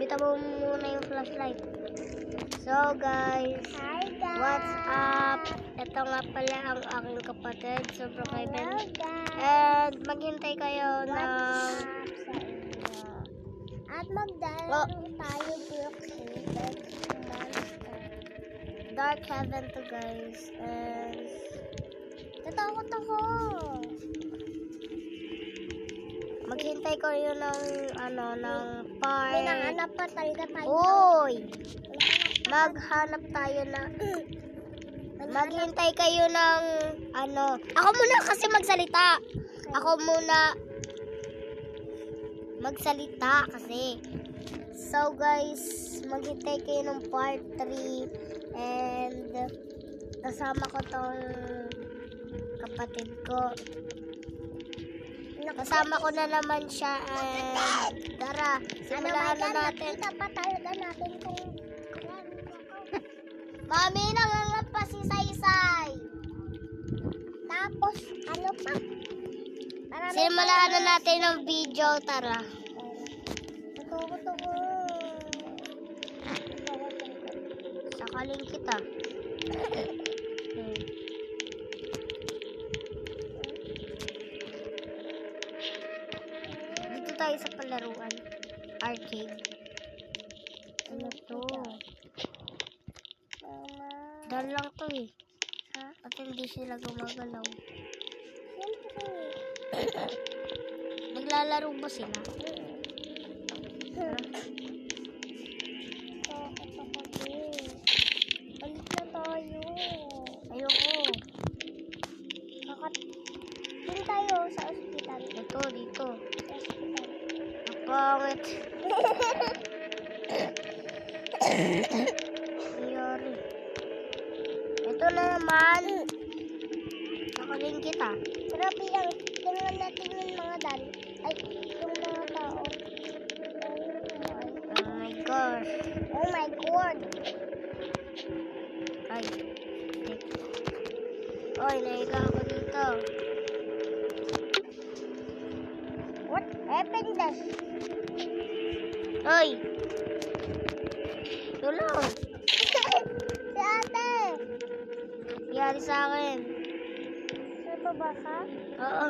Bita mo muna yung flashlight. So guys, Hi guys! what's up? Ito nga pala ang aking kapatid, Sobrang Kevin. Hello guys! And maghintay kayo What's ng up sa inyo? At magdala tayo Brooklyn Monster. Dark Heaven to guys. And Natakot ako! maghintay kayo ng ng part. Hinahanap pa talaga tayo. Uy! Maghanap tayo na maghintay kayo ng ako muna kasi magsalita. Ako muna magsalita kasi. So guys, maghintay kayo ng part 3 and kasama ko tong kapatid ko. Kasama ko na naman siya and tara, simulan na natin. Nakita pa talaga natin kung Mami, nangangat pa si Saysay. tapos ano pa? Simulan na natin ng video, tara. Natakot ako. Sakaling kita. Dito tayo sa palaruan. Arcade. Ano to? Mama. Dahil lang to eh. Ha? At hindi sila gumagalaw. Siyempre. Naglalaro ba sila? Takot ako din. Balik na tayo. Ayoko. Dito tayo sa ospital. Ito, dito. Ospital. Napangit. Nangyari. Ito na naman. Nakaling kita. Grabe lang. Tingnan natin yung mga dali. Ay, yung mga tao. Oh my gosh. Oh my God. Ay. Oy, nahiga ako dito. What happened this? Oy. Tulong. Si ate. Nangyari sa akin. Saan pa ba ka? Oo.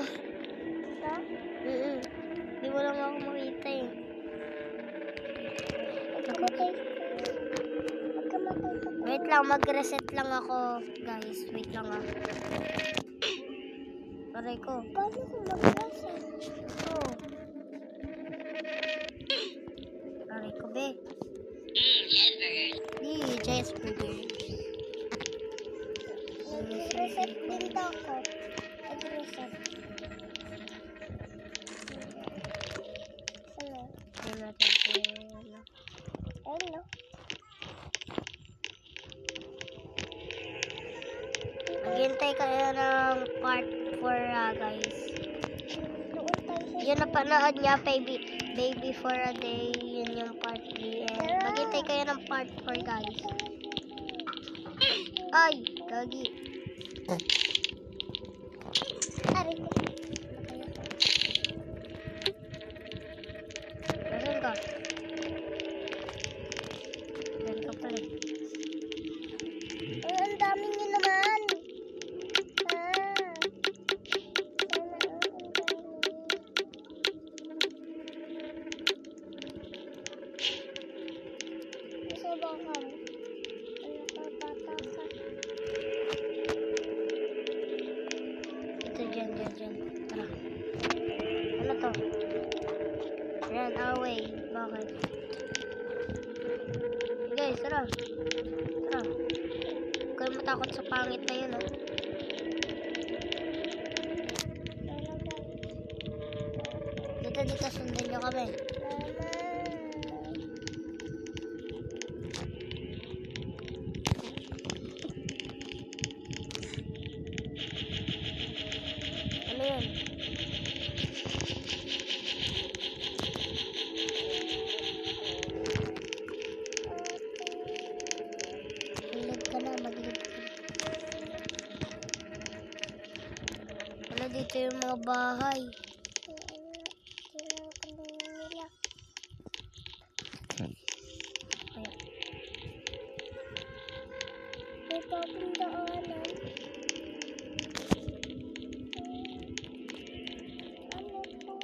Sa? Hindi mo lang ako makita eh. Magkamatay ka. Magkamatay ka. Wait lang, mag-reset lang ako. Guys, wait lang ah. Aray ko. Paano kung mag-reset? Oh. Aray ko, be. Cheeseburger. Mag-reset din daw ako. Mag-reset. Ano? Tingnan natin kung Ano? maghintay kayo ng part 4 guys. Doon tayo sa... Yun napanood niya, baby for a day. Yun yung part 3. And maghintay kayo ng part 4 guys. Ay, gagi. Aray ko. Nasaan ka? Diyan ka pala. Ay, ang dami nyo naman. Sana ang dami. Isa ba ka? Ano ka, bata ka? Ito, dyan. Tara. Ano to? Run away. Bakit? Guys, tara. Tara. Huwag kayo matakot sa pangit na yun, oh. Dito, sundan nyo kami. Ano yun? Maglib ka na. Wala dito yung mga bahay. daming daanan. Ano to?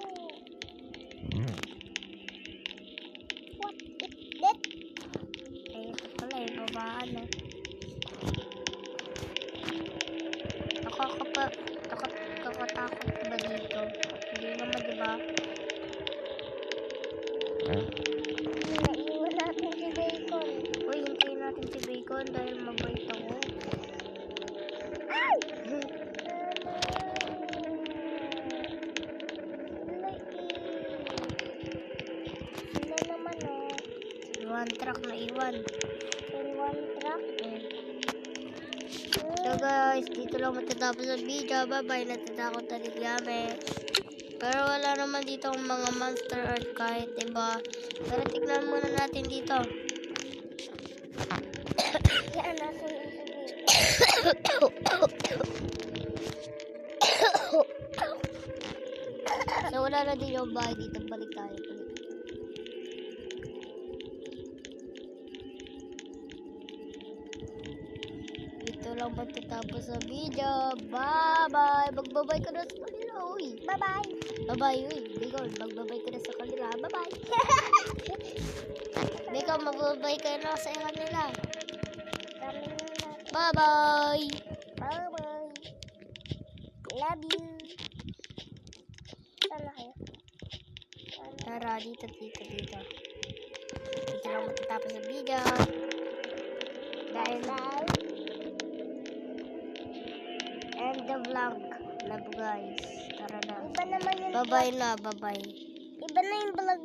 What is that? Eh, ito pala eh, babaan na. Nakakatakot ba dito? Hindi naman, di ba? Naiwan natin si Bacon. Uy, hintayin natin si Bacon dahil mabait ako. Ay! Sila naman oh. One truck na iwan. In one truck. So guys, dito lang matatapos ang video. Bye-bye, natatakot na rin kami. Pero wala naman dito ang mga monster art kahit iba. Pero tignan muna natin dito. Yan, nasa yung So wala na din yung bahay dito. Balik tayo. Dito lang matatapos ang video. Bye-bye. Magbabay ka na sa kanila, uy. Bye-bye. Bye-bye, uy. Bicol, magbabay ka na sa kanila. Bye-bye. Bicol, magbabay ka na sa kanila. Kami na. Bye-bye. Bye-bye. Love you. Saan na kayo? Tara, dito. Dito lang matatapos ang video. Dahil end the vlog. Love guys. Tara na. Iba naman yung Bye-bye na. Bye-bye. Iba na yung vlog